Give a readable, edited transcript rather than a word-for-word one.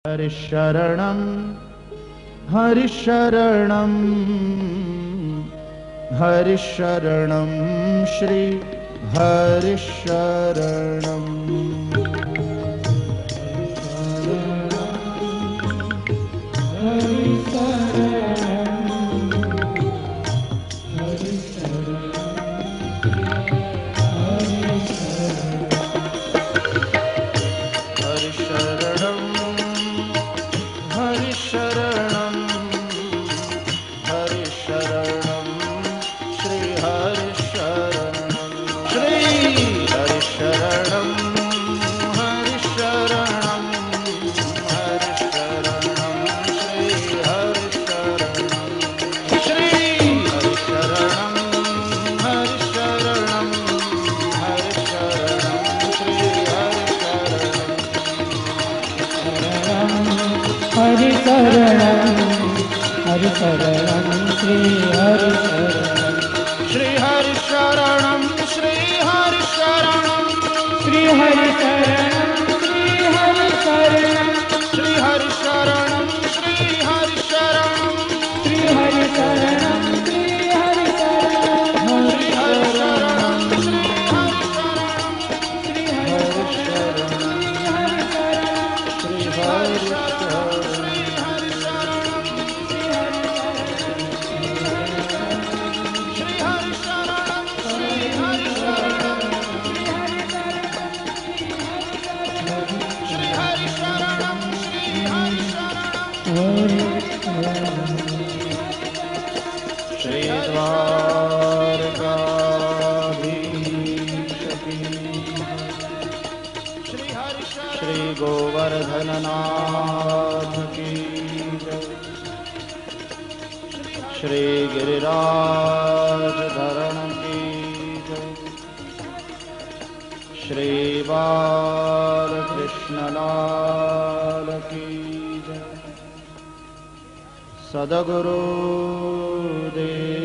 हरिशरणं हरिशरणं हरिशरणं श्री हरिशरणं हरिशरणं श्री हरिशरणं श्री हरिशरणं श्री हरिशरणं श्री हरिशरणं श्री हरिशरणं श्री हरिशरणं श्री हरिशरणं श्री हरिशरणं श्री हरिशरणं श्री हरिशरणं श्री श्री गोवर्धननाथ की श्री गिरिराज धरण की श्री बालकृष्णलाल की सद्गुरु देव